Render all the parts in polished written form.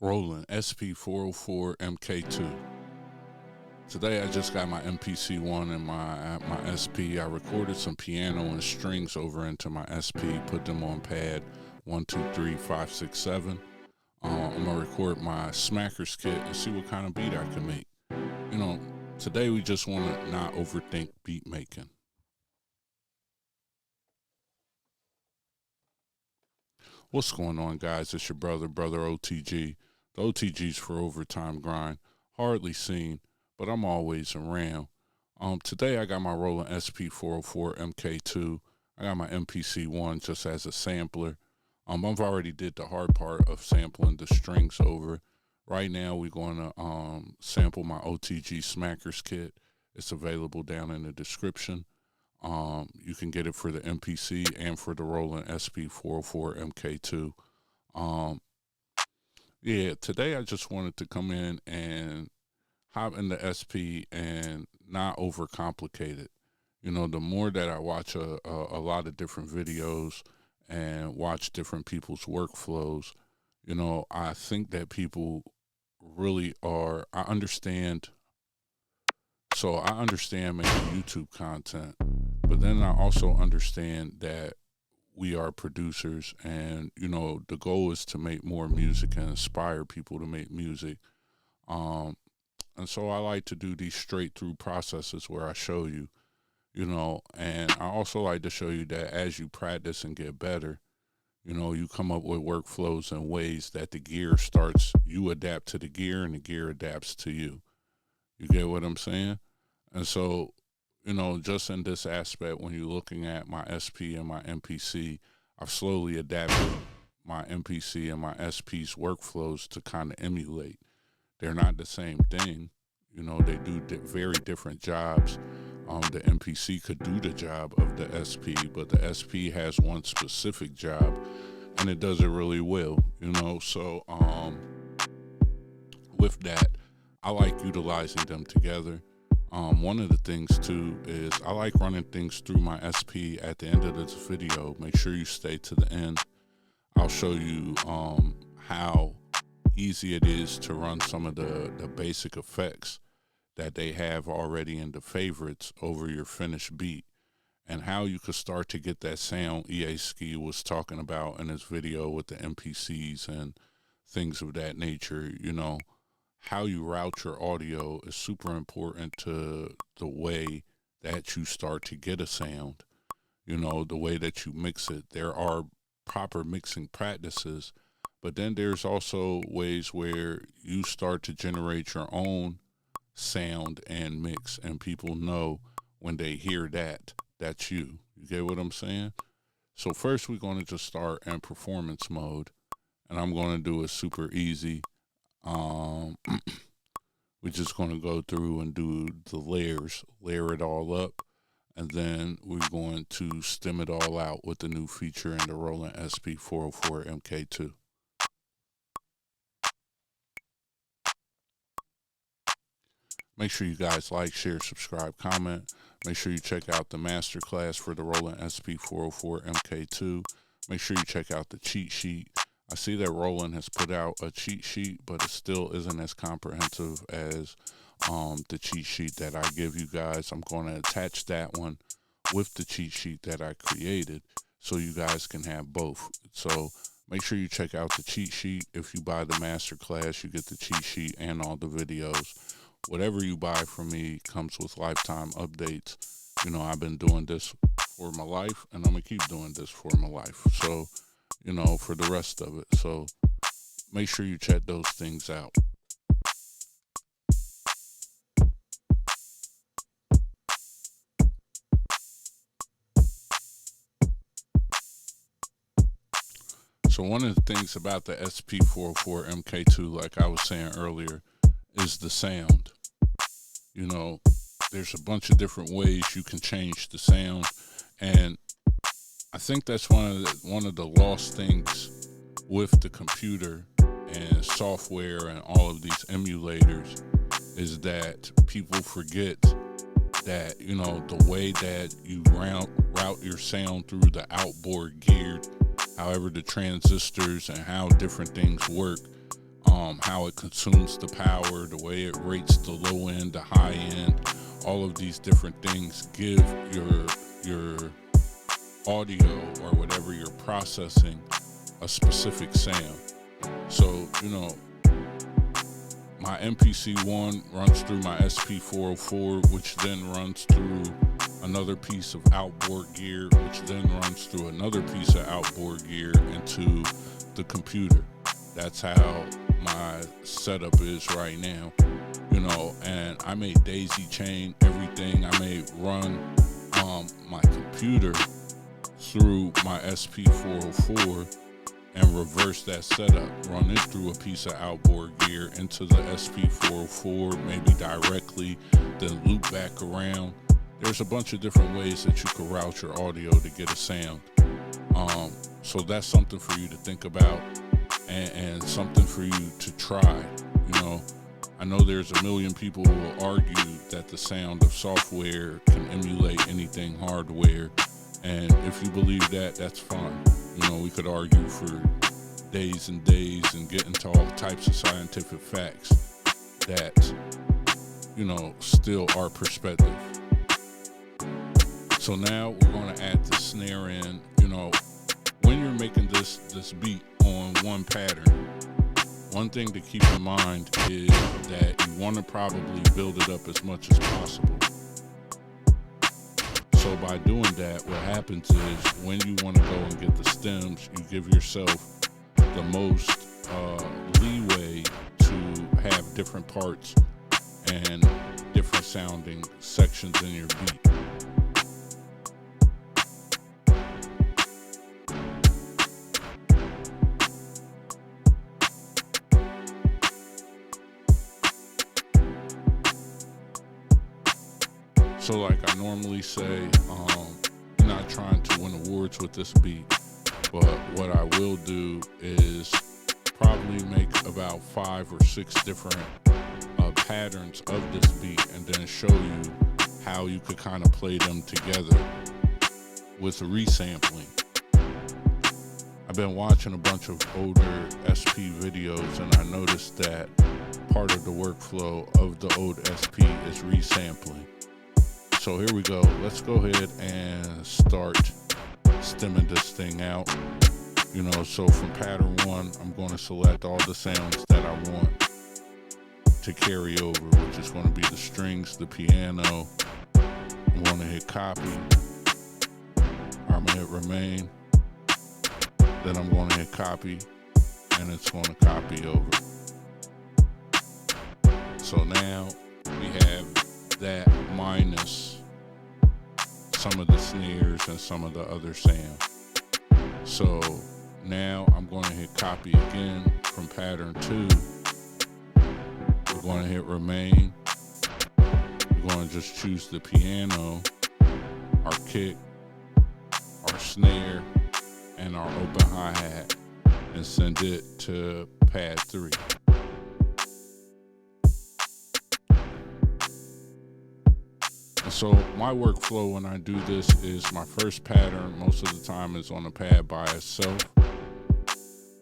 Roland SP-404 MK2. Today I just got my MPC-1 and my SP. I recorded some piano and strings over into my SP, put them on pad 1, 2, 3, 5, 6, 7. I'm gonna record my smackers kit and see what kind of beat I can make. Today we just want to not overthink beat making. What's going on, guys? It's your brother OTG. The OTG's for Overtime Grind. Hardly seen, but I'm always around. Today I got my Roland SP-404 MK2. I got my MPC-1 just as a sampler. I've already did the hard part of sampling the strings over. Right now we're going to sample my OTG Smackers kit. It's available down in the description. You can get it for the MPC and for the Roland SP-404 MK2. Today I just wanted to come in and hop in the SP and not overcomplicate it. The more that I watch a lot of different videos and watch different people's workflows, I think that people really are, I understand making YouTube content, but then I also understand that we are producers and, the goal is to make more music and inspire people to make music. And so I like to do these straight through processes where I show you, and I also like to show you that as you practice and get better, you come up with workflows and ways that the gear starts, you adapt to the gear and the gear adapts to you. You get what I'm saying? And so, just in this aspect, when you're looking at my SP and my MPC, I've slowly adapted my MPC and my SP's workflows to kind of emulate. They're not the same thing. They do very different jobs. The MPC could do the job of the SP, but the SP has one specific job, and it does it really well, So, with that, I like utilizing them together. One of the things too is I like running things through my SP at the end of this video. Make sure you stay to the end. I'll show you how easy it is to run some of the basic effects that they have already in the favorites over your finished beat, and how you could start to get that sound EA Ski was talking about in his video with the MPCs and things of that nature. How you route your audio is super important to the way that you start to get a sound, the way that you mix it. There are proper mixing practices, but then there's also ways where you start to generate your own sound and mix, and people know when they hear that, that's you. You get what I'm saying? So first we're going to just start in performance mode, and I'm going to do it super easy. We're just going to go through and do the layers, layer it all up, and then we're going to stem it all out with the new feature in the Roland SP-404 MK2. Make sure you guys like, share, subscribe, comment. Make sure you check out the masterclass for the Roland SP-404 MK2. Make sure you check out the cheat sheet. I see that Roland has put out a cheat sheet, but it still isn't as comprehensive as the cheat sheet that I give you guys. I'm going to attach that one with the cheat sheet that I created so you guys can have both. So make sure you check out the cheat sheet. If you buy the masterclass, you get the cheat sheet and all the videos. Whatever you buy from me comes with lifetime updates. I've been doing this for my life, and I'm going to keep doing this for my life. So, for the rest of it. So make sure you check those things out. So one of the things about the SP-404 MK2, like I was saying earlier, is the sound. There's a bunch of different ways you can change the sound, and I think that's one of the lost things with the computer and software and all of these emulators, is that people forget that, the way that you route your sound through the outboard gear, however the transistors and how different things work, how it consumes the power, the way it rates the low end, the high end. All of these different things give your audio or whatever you're processing a specific sound. So, you know, my MPC1 runs through my SP-404, which then runs through another piece of outboard gear, which then runs through another piece of outboard gear into the computer. That's how my setup is right now, you know, and I may daisy chain everything. I may run my computer through my SP-404 and reverse that setup, run it through a piece of outboard gear into the SP-404, maybe directly, then loop back around. There's a bunch of different ways that you can route your audio to get a sound. So that's something for you to think about and something for you to try. You know, I know there's a million people who will argue that the sound of software can emulate anything hardware. And if you believe that, that's fine. You know, we could argue for days and days and get into all types of scientific facts that, you know, still are perspective. So now we're going to add the snare in. You know, when you're making this beat on one pattern, one thing to keep in mind is that you want to probably build it up as much as possible. So by doing that, what happens is when you want to go and get the stems, you give yourself the most leeway to have different parts and different sounding sections in your beat. So like I normally say, I'm not trying to win awards with this beat, but what I will do is probably make about 5 or 6 different patterns of this beat and then show you how you could kind of play them together with resampling. I've been watching a bunch of older SP videos and I noticed that part of the workflow of the old SP is resampling. So here we go. Let's go ahead and start stemming this thing out. You know, so from pattern 1, I'm going to select all the sounds that I want to carry over, which is going to be the strings, the piano. I'm going to hit copy. I'm going to hit remain. Then I'm going to hit copy, and it's going to copy over. So now we have that minus some of the snares and some of the other sound. So now I'm going to hit copy again from pattern 2. We're going to hit remain. We're going to just choose the piano, our kick, our snare, and our open hi-hat and send it to pad 3. So my workflow when I do this is my first pattern most of the time is on a pad by itself,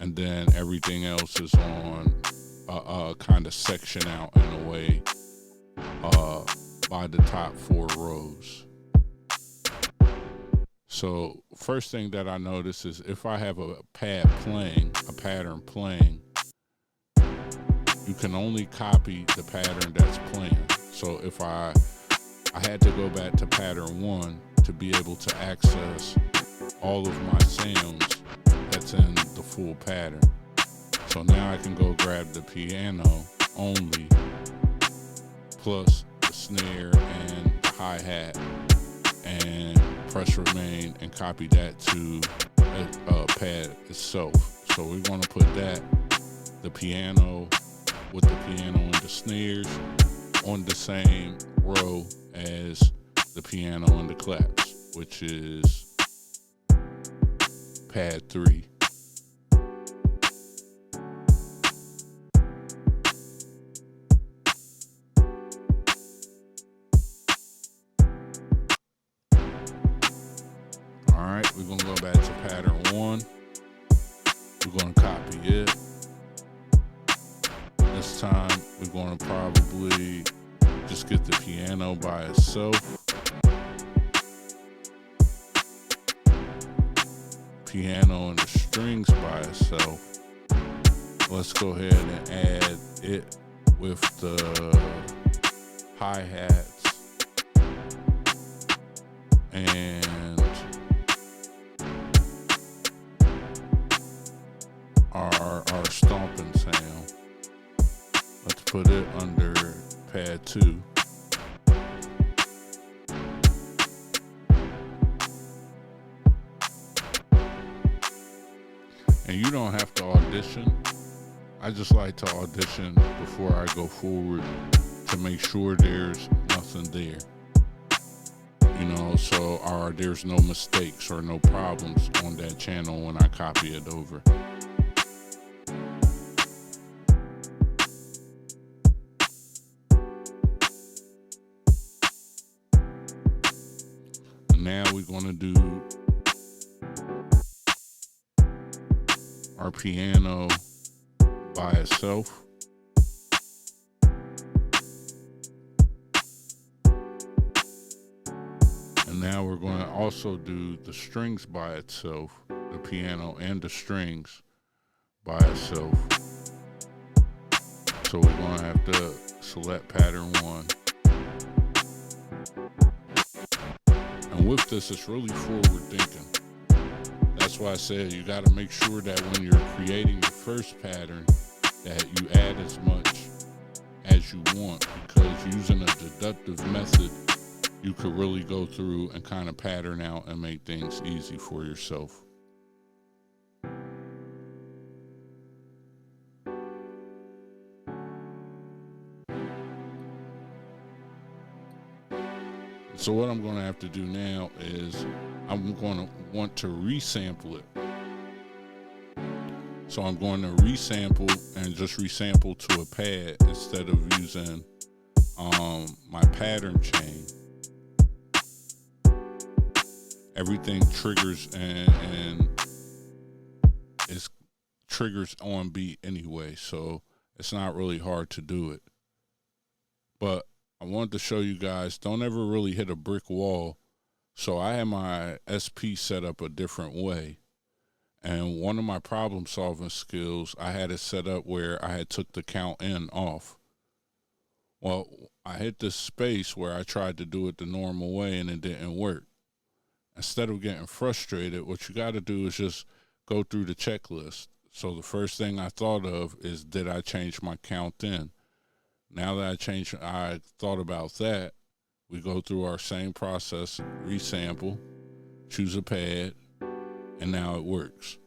and then everything else is on a kind of section out in a way by the top 4 rows. So first thing that I notice is if I have a pad playing, a pattern playing, you can only copy the pattern that's playing. So if I had to go back to pattern 1 to be able to access all of my sounds that's in the full pattern. So now I can go grab the piano only, plus the snare and the hi-hat, and press remain and copy that to a pad itself. So we're going to put that, the piano with the piano and the snares, on the same row as the piano and the claps, which is pad 3. All right, we're gonna go back to pattern 1. We're gonna copy it. This time we're going to probably just get the piano by itself. Piano and the strings by itself. Let's go ahead and add it with the hi-hats and our stomping sound. Let's put it under pad 2. And you don't have to audition. I just like to audition before I go forward to make sure there's nothing there. You know, so there's no mistakes or no problems on that channel when I copy it over. And now we're going to do our piano by itself. And now we're going to also do the strings by itself, the piano and the strings by itself. So we're going to have to select pattern 1. And with this, it's really forward thinking. That's why I said you got to make sure that when you're creating your first pattern that you add as much as you want, because using a deductive method, you could really go through and kind of pattern out and make things easy for yourself. So what I'm going to have to do now is I'm going to want to resample it. So I'm going to resample and just resample to a pad instead of using my pattern chain. Everything triggers and it triggers on beat anyway, so it's not really hard to do it. But I wanted to show you guys, don't ever really hit a brick wall. So I had my SP set up a different way. And one of my problem solving skills, I had it set up where I had took the count in off. Well, I hit this space where I tried to do it the normal way and it didn't work. Instead of getting frustrated, what you got to do is just go through the checklist. So the first thing I thought of is, did I change my count in? Now that I thought about that, we go through our same process, resample, choose a pad, and now it works.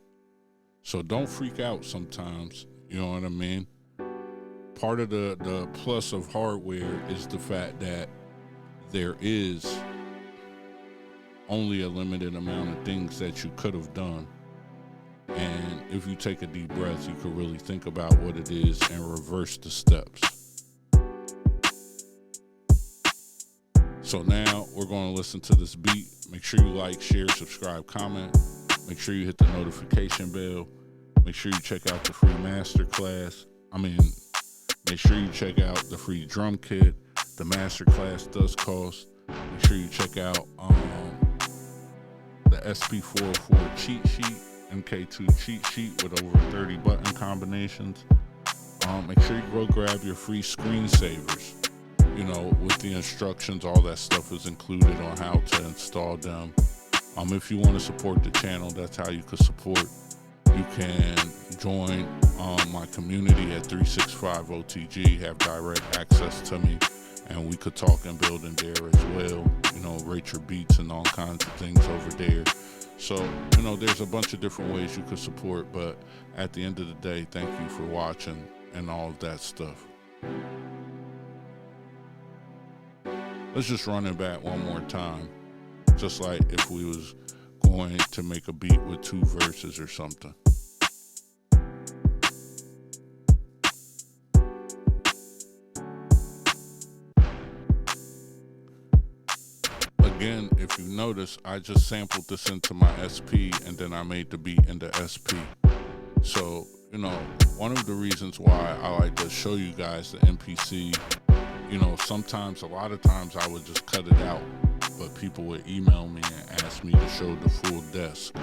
So don't freak out sometimes, you know what I mean? Part of the plus of hardware is the fact that there is only a limited amount of things that you could have done. And if you take a deep breath, you could really think about what it is and reverse the steps. So now we're going to listen to this beat. Make sure you like, share, subscribe, comment. Make sure you hit the notification bell. Make sure you check out the free masterclass. Make sure you check out the free drum kit. The masterclass does cost. Make sure you check out the SP-404 cheat sheet, MK2 cheat sheet with over 30 button combinations. Make sure you go grab your free screensavers. You know, with the instructions, all that stuff is included on how to install them. If you want to support the channel, that's how you can support. You can join my community at 365 OTG, have direct access to me, and we could talk and build in there as well. You know, rate your beats and all kinds of things over there. So, you know, there's a bunch of different ways you could support, but at the end of the day, thank you for watching and all of that stuff. Let's just run it back one more time, just like if we was going to make a beat with 2 verses or something. Again, if you notice, I just sampled this into my SP and then I made the beat into SP. So you know, one of the reasons why I like to show you guys the MPC, you know, sometimes, a lot of times I would just cut it out, but people would email me and ask me to show the full desk,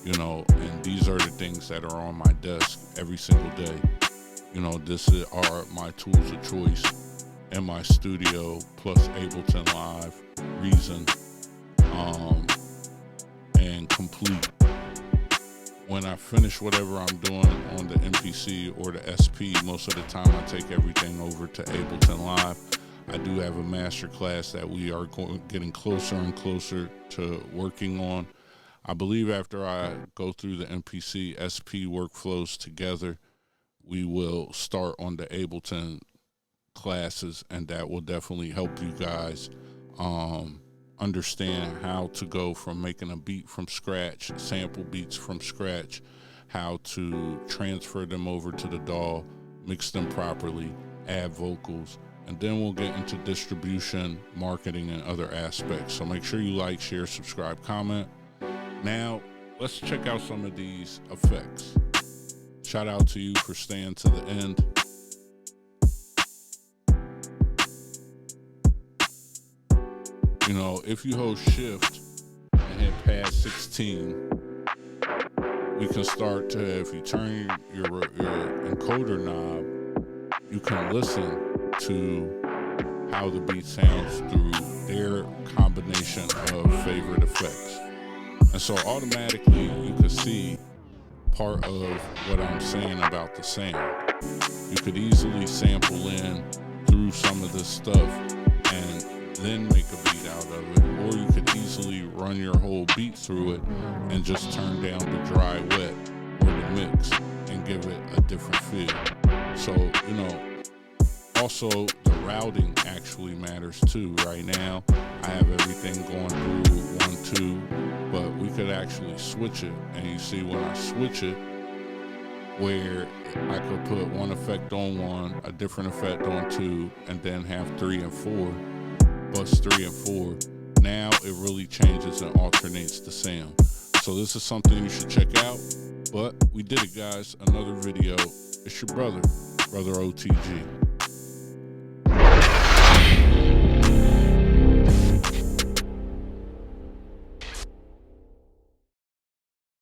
you know, and these are the things that are on my desk every single day. You know, are my tools of choice in my studio, plus Ableton Live, Reason, and Complete. When I finish whatever I'm doing on the MPC or the SP, most of the time I take everything over to Ableton Live. I do have a master class that we are getting closer and closer to working on. I believe after I go through the MPC SP workflows together, we will start on the Ableton classes, and that will definitely help you guys understand how to go from making a beat from scratch, sample beats from scratch, how to transfer them over to the DAW, mix them properly, add vocals, and then we'll get into distribution, marketing, and other aspects. So make sure you like, share, subscribe, comment. Now, let's check out some of these effects. Shout out to you for staying to the end. You know, if you hold shift and hit pad 16, we can start to, if you turn your encoder knob, you can listen to how the beat sounds through their combination of favorite effects. And so automatically you can see part of what I'm saying about the sound. You could easily sample in through some of this stuff and then make a beat out of it, or you could easily run your whole beat through it and just turn down the dry wet or the mix and give it a different feel. So, you know, also the routing actually matters too. Right now I have everything going through 1-2, but we could actually switch it, and you see when I switch it, where I could put one effect on 1, a different effect on 2, and then have 3 and 4, bus 3 and 4. Now it really changes and alternates the sound. So this is something you should check out. But we did it, guys. Another video. It's your brother OTG.